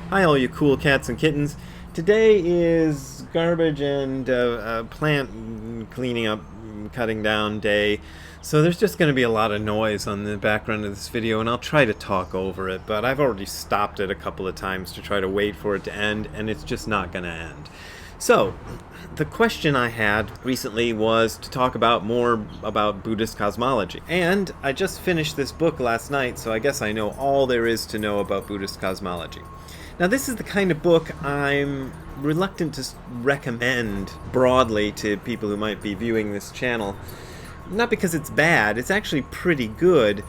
Hi, all you cool cats and kittens. Today is garbage and plant cleaning up, cutting down day. So there's just going to be a lot of noise on the background of this video, and I'll try to talk over it, but I've already stopped it a couple of times to try to wait for it to end, and it's just not going to end. So, the question I had recently was to talk about more about Buddhist cosmology. And I just finished this book last night, so I guess I know all there is to know about Buddhist cosmology. Now, this is the kind of book I'm reluctant to recommend broadly to people who might be viewing this channel. Not because it's bad, it's actually pretty good,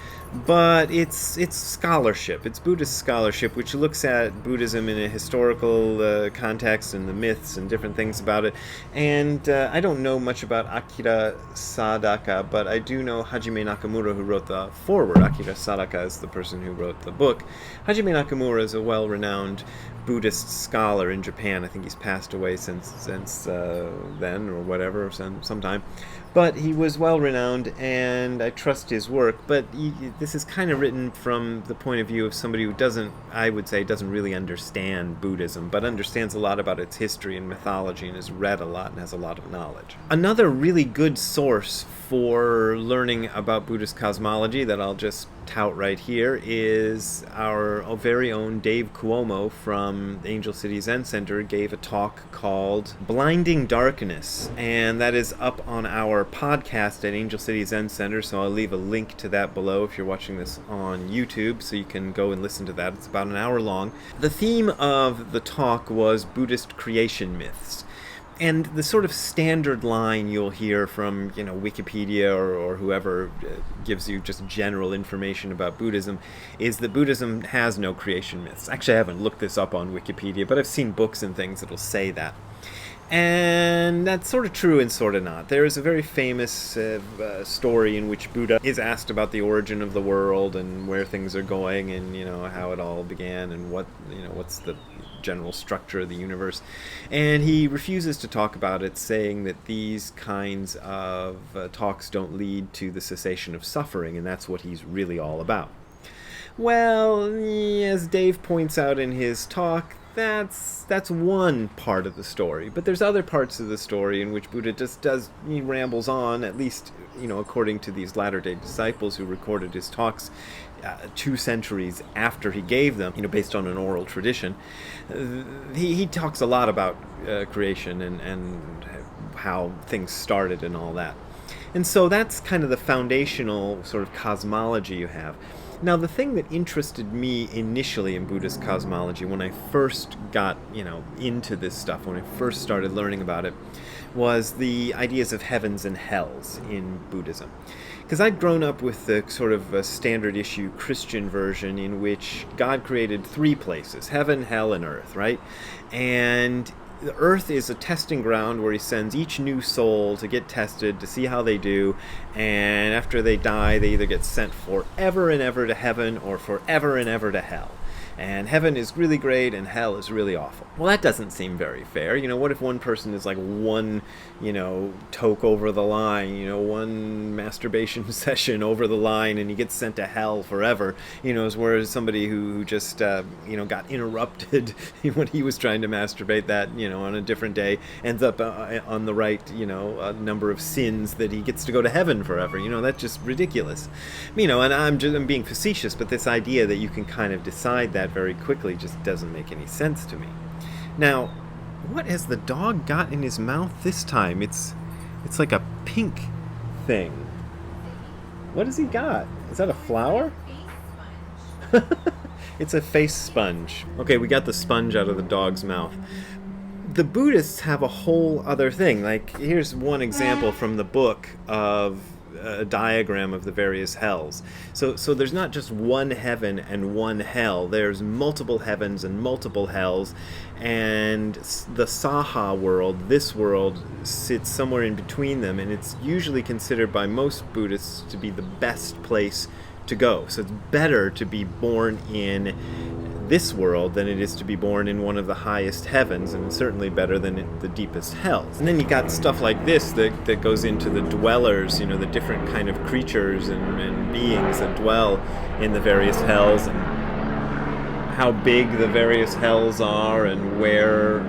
but it's scholarship. It's Buddhist scholarship, which looks at Buddhism in a historical context and the myths and different things about it. And I don't know much about Akira Sadaka, but I do know Hajime Nakamura, who wrote the foreword. Akira Sadaka is the person who wrote the book. Hajime Nakamura is a well-renowned Buddhist scholar in Japan. I think he's passed away since then or whatever, sometime. But he was well-renowned, and I trust his work. But this is kind of written from the point of view of somebody who doesn't really understand Buddhism, but understands a lot about its history and mythology, and has read a lot and has a lot of knowledge. Another really good source for learning about Buddhist cosmology that I'll just tout right here is our very own Dave Cuomo from Angel City Zen Center gave a talk called Blinding Darkness, and that is up on our podcast at Angel City Zen Center, so I'll leave a link to that below if you're watching this on YouTube, so you can go and listen to that. It's about an hour long. The theme of the talk was Buddhist creation myths. And the sort of standard line you'll hear from, Wikipedia or whoever gives you just general information about Buddhism is that Buddhism has no creation myths. Actually, I haven't looked this up on Wikipedia, but I've seen books and things that'll say that. And that's sort of true and sort of not. There is a very famous story in which Buddha is asked about the origin of the world and where things are going and, how it all began and what's the general structure of the universe. And he refuses to talk about it, saying that these kinds of talks don't lead to the cessation of suffering, and that's what he's really all about. Well, as Dave points out in his talk, that's one part of the story, but there's other parts of the story in which Buddha he rambles on, at least, according to these latter-day disciples who recorded his talks 2 centuries after he gave them, based on an oral tradition. He talks a lot about creation and how things started and all that. And so that's kind of the foundational sort of cosmology you have. Now, the thing that interested me initially in Buddhist cosmology when I first got, into this stuff, when I first started learning about it, was the ideas of heavens and hells in Buddhism. Because I'd grown up with the sort of a standard issue Christian version in which God created 3 places, heaven, hell, and earth, right? And the earth is a testing ground where he sends each new soul to get tested, to see how they do, and after they die, they either get sent forever and ever to heaven or forever and ever to hell. And heaven is really great and hell is really awful. Well, that doesn't seem very fair. What if one person is like one, toke over the line, one masturbation session over the line and he gets sent to hell forever, whereas somebody who just, got interrupted when he was trying to masturbate that, on a different day ends up on the right, number of sins that he gets to go to heaven forever. That's just ridiculous. And I'm being facetious, but this idea that you can kind of decide that very quickly just doesn't make any sense to me. Now, what has the dog got in his mouth this time? It's like a pink thing. What has he got? Is that a flower? It's a face sponge. Okay, we got the sponge out of the dog's mouth. The Buddhists have a whole other thing. Like, here's one example from the book of a diagram of the various hells. So there's not just one heaven and one hell. There's multiple heavens and multiple hells, and the Saha world, this world, sits somewhere in between them, and it's usually considered by most Buddhists to be the best place to go. So it's better to be born in this world than it is to be born in one of the highest heavens, and certainly better than the deepest hells. And then you got stuff like this that goes into the dwellers, the different kind of creatures and beings that dwell in the various hells, and how big the various hells are and where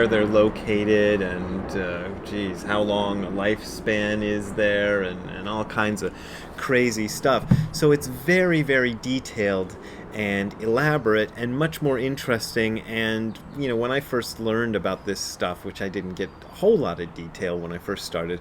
they're located, and geez, how long a lifespan is there, and all kinds of crazy stuff. So it's very, very detailed and elaborate and much more interesting. And when I first learned about this stuff, which I didn't get a whole lot of detail when I first started,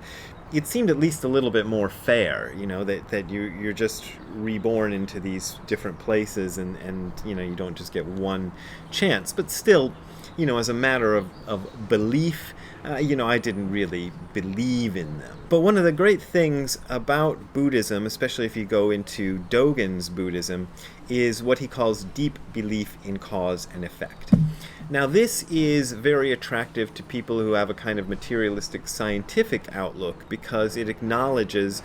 it seemed at least a little bit more fair, that you're just reborn into these different places, and you don't just get one chance. But still, as a matter of belief, I didn't really believe in them. But one of the great things about Buddhism, especially if you go into Dogen's Buddhism, is what he calls deep belief in cause and effect. Now, this is very attractive to people who have a kind of materialistic scientific outlook, because it acknowledges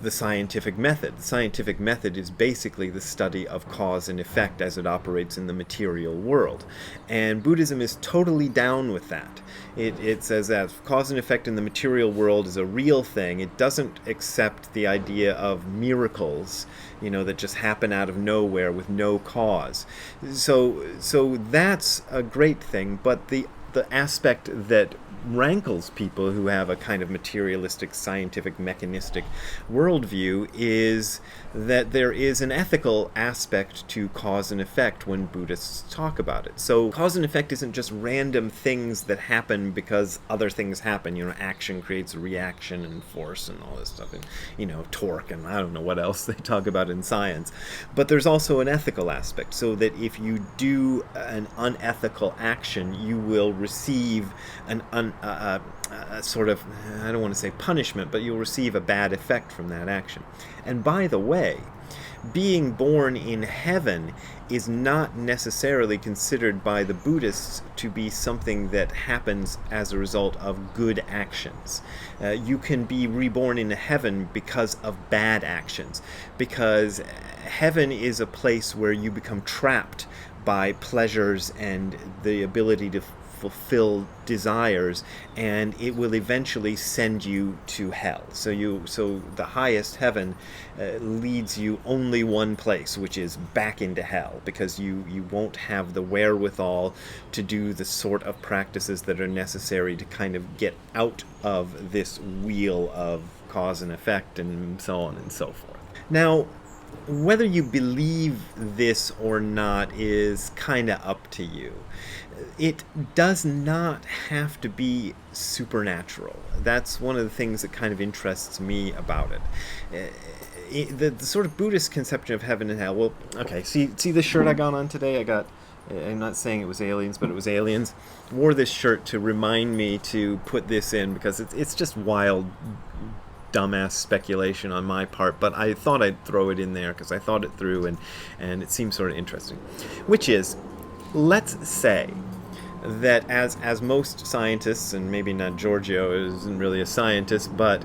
the scientific method. The scientific method is basically the study of cause and effect as it operates in the material world. And Buddhism is totally down with that. It says that cause and effect in the material world is a real thing. It doesn't accept the idea of miracles, that just happen out of nowhere with no cause. So that's a great thing, but the aspect that rankles people who have a kind of materialistic, scientific, mechanistic worldview is that there is an ethical aspect to cause and effect when Buddhists talk about it. So cause and effect isn't just random things that happen because other things happen. Action creates a reaction and force and all this stuff, and torque, and I don't know what else they talk about in science. But there's also an ethical aspect, so that if you do an unethical action, you will receive a sort of, I don't want to say punishment, but you'll receive a bad effect from that action. And by the way, being born in heaven is not necessarily considered by the Buddhists to be something that happens as a result of good actions. You can be reborn in heaven because of bad actions, because heaven is a place where you become trapped by pleasures and the ability to fulfill desires, and it will eventually send you to hell. So the highest heaven leads you only one place, which is back into hell, because you won't have the wherewithal to do the sort of practices that are necessary to kind of get out of this wheel of cause and effect, and so on and so forth. Now, whether you believe this or not is kind of up to you. It does not have to be supernatural. That's one of the things that kind of interests me about it. The sort of Buddhist conception of heaven and hell. Well, okay, see the shirt I got on today? I'm not saying it was aliens, but it was aliens. Wore this shirt to remind me to put this in, because it's just wild, dumbass speculation on my part, but I thought I'd throw it in there because I thought it through, and it seems sort of interesting. Which is, let's say that as most scientists, and maybe not Giorgio isn't really a scientist, but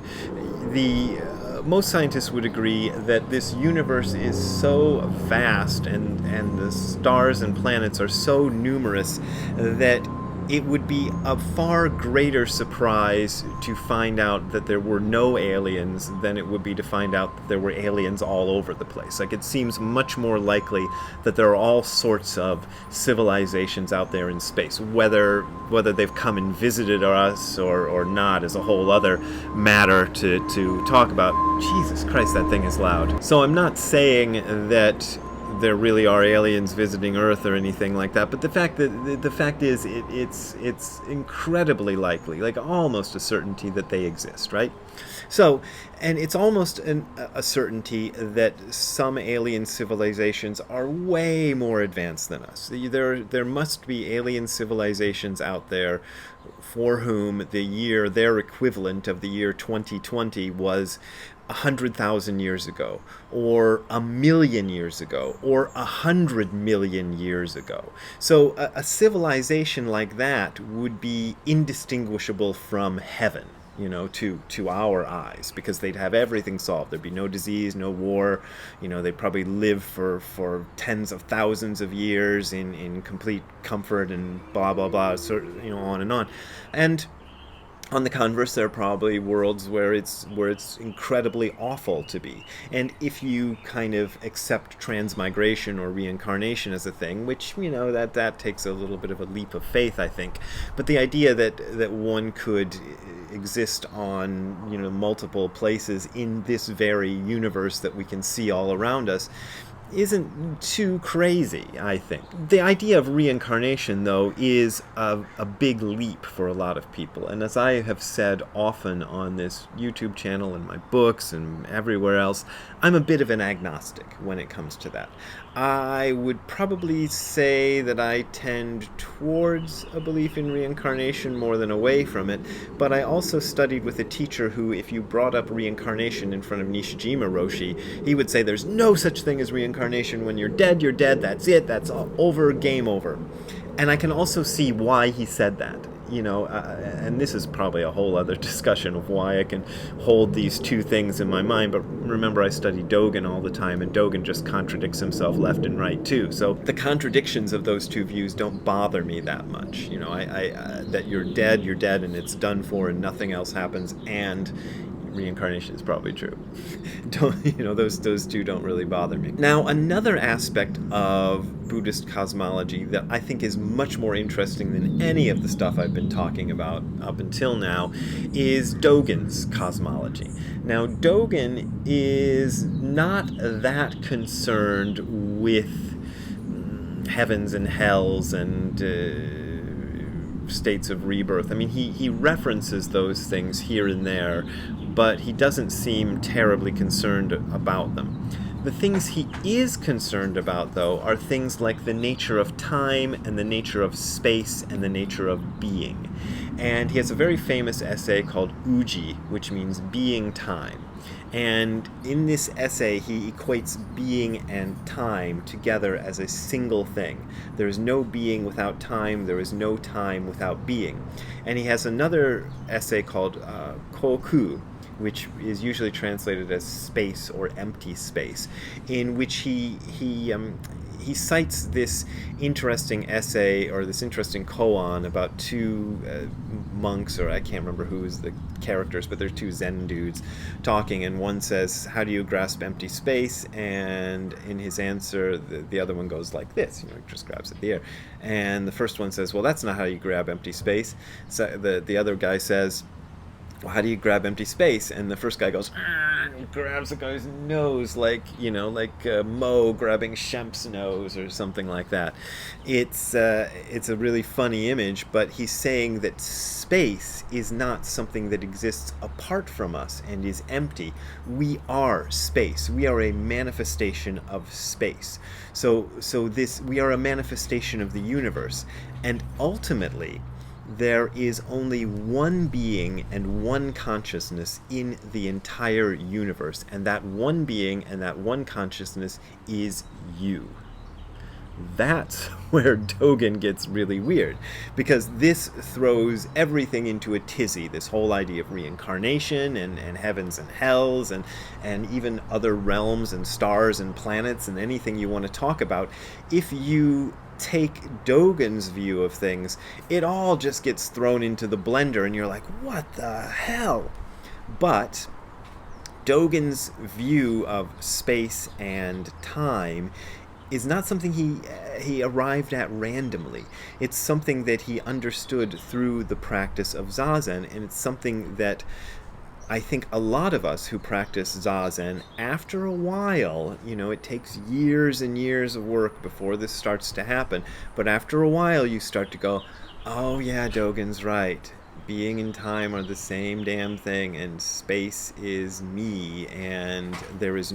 most scientists would agree that this universe is so vast, and the stars and planets are so numerous, that it would be a far greater surprise to find out that there were no aliens than it would be to find out that there were aliens all over the place. Like, it seems much more likely that there are all sorts of civilizations out there in space. Whether they've come and visited us or not is a whole other matter to talk about. Jesus Christ, that thing is loud. So I'm not saying that there really are aliens visiting Earth or anything like that, but the fact is it's incredibly likely, like almost a certainty, that they exist, right? So, and it's almost a certainty that some alien civilizations are way more advanced than us. There must be alien civilizations out there for whom their equivalent of the year 2020 was 100,000 years ago, or 1,000,000 years ago, or 100 million years ago. So a civilization like that would be indistinguishable from heaven, to our eyes, because they'd have everything solved. There'd be no disease, no war. They'd probably live for tens of thousands of years in complete comfort and blah, blah, blah, on and on. And On the converse, there are probably worlds where it's incredibly awful to be. And if you kind of accept transmigration or reincarnation as a thing, which that takes a little bit of a leap of faith, I think. But the idea that one could exist on multiple places in this very universe that we can see all around us isn't too crazy, I think. The idea of reincarnation, though, is a big leap for a lot of people. And as I have said often on this YouTube channel and my books and everywhere else, I'm a bit of an agnostic when it comes to that. I would probably say that I tend towards a belief in reincarnation more than away from it, but I also studied with a teacher who, if you brought up reincarnation in front of Nishijima Roshi, he would say there's no such thing as reincarnation. When you're dead, that's it, that's all over, game over. And I can also see why he said that. And this is probably a whole other discussion of why I can hold these two things in my mind, but remember I study Dogen all the time, and Dogen just contradicts himself left and right too. So the contradictions of those two views don't bother me that much. That you're dead, and it's done for, and nothing else happens, and reincarnation is probably true. Those two don't really bother me. Now, another aspect of Buddhist cosmology that I think is much more interesting than any of the stuff I've been talking about up until now is Dogen's cosmology. Now, Dogen is not that concerned with heavens and hells and states of rebirth. I mean, he references those things here and there, but he doesn't seem terribly concerned about them. The things he is concerned about, though, are things like the nature of time and the nature of space and the nature of being. And he has a very famous essay called Uji, which means being time. And in this essay, he equates being and time together as a single thing. There is no being without time. There is no time without being. And he has another essay called Koku, which is usually translated as space or empty space, in which he cites this interesting essay or this interesting koan about two monks, or I can't remember who is the characters, but they're two Zen dudes talking, and one says, "How do you grasp empty space?" And in his answer, the other one goes like this, he just grabs at the air. And the first one says, "Well, that's not how you grab empty space." So the other guy says, "Well, how do you grab empty space?" And the first guy goes, and he grabs the guy's nose like Mo grabbing Shemp's nose or something like that. It's a really funny image, but he's saying that space is not something that exists apart from us and is empty. We are space. We are a manifestation of space. So we are a manifestation of the universe, and ultimately, there is only one being and one consciousness in the entire universe, and that one being and that one consciousness is you. That's where Dogen gets really weird, because this throws everything into a tizzy, this whole idea of reincarnation and heavens and hells and even other realms and stars and planets and anything you want to talk about. If you take Dogen's view of things, it all just gets thrown into the blender and you're like, what the hell? But Dogen's view of space and time is not something he arrived at randomly. It's something that he understood through the practice of Zazen, and it's something that I think a lot of us who practice Zazen, after a while, it takes years and years of work before this starts to happen, but after a while you start to go, oh yeah, Dogen's right. Being and time are the same damn thing, and space is me, and there is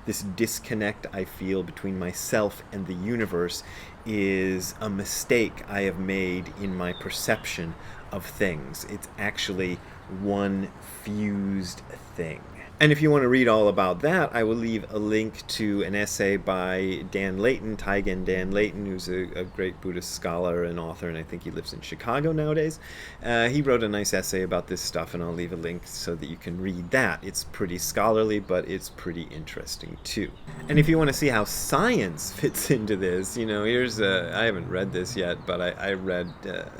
this disconnect I feel between myself and the universe is a mistake I have made in my perception of things. It's actually one fused thing. And if you want to read all about that, I will leave a link to an essay by Dan Layton, Taigen Dan Layton, who's a great Buddhist scholar and author, and I think he lives in Chicago nowadays. He wrote a nice essay about this stuff, and I'll leave a link so that you can read that. It's pretty scholarly, but it's pretty interesting too. And if you want to see how science fits into this, here's I haven't read this yet, but I read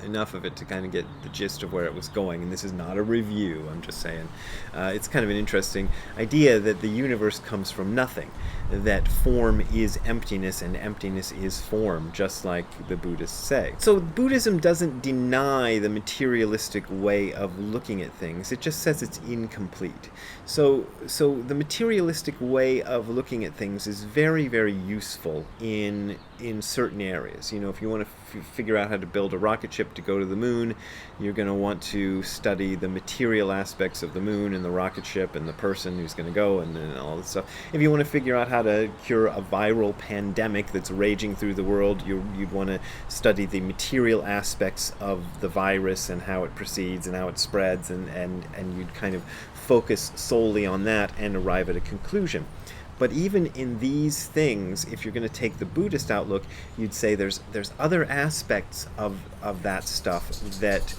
enough of it to kind of get the gist of where it was going, and this is not a review, I'm just saying. It's kind of an interesting idea that the universe comes from nothing, that form is emptiness and emptiness is form, just like the Buddhists say. So Buddhism doesn't deny the materialistic way of looking at things, it just says it's incomplete. So the materialistic way of looking at things is very, very useful in certain areas. If you want to figure out how to build a rocket ship to go to the moon, you're going to want to study the material aspects of the moon and the rocket ship and the person who's going to go and all this stuff. If you want to figure out how to cure a viral pandemic that's raging through the world, you'd want to study the material aspects of the virus and how it proceeds and how it spreads, and you'd kind of focus solely on that and arrive at a conclusion. But even in these things, if you're going to take the Buddhist outlook, you'd say there's other aspects of that stuff that,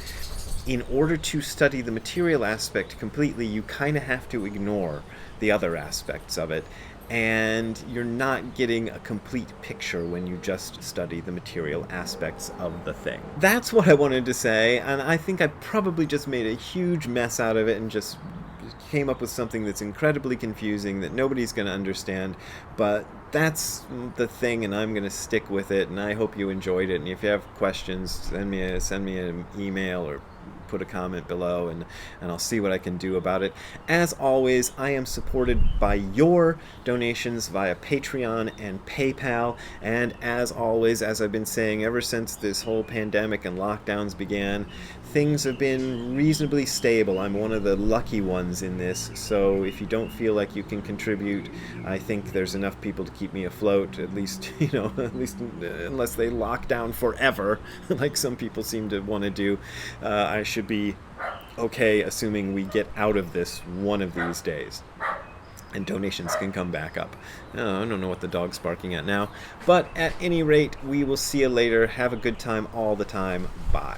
in order to study the material aspect completely, you kind of have to ignore the other aspects of it, and you're not getting a complete picture when you just study the material aspects of the thing. That's what I wanted to say, and I think I probably just made a huge mess out of it and just came up with something that's incredibly confusing that nobody's going to understand, but that's the thing, and I'm going to stick with it, and I hope you enjoyed it. And if you have questions, send me an email or put a comment below, and I'll see what I can do about it. As always, I am supported by your donations via Patreon and PayPal, and as always, as I've been saying ever since this whole pandemic and lockdowns began, things have been reasonably stable. I'm one of the lucky ones in this, so if you don't feel like you can contribute, I think there's enough people to keep me afloat, at least unless they lock down forever, like some people seem to want to do. I should be okay, assuming we get out of this one of these days and donations can come back up. I don't know what the dog's barking at now, but at any rate, we will see you later. Have a good time all the time. Bye.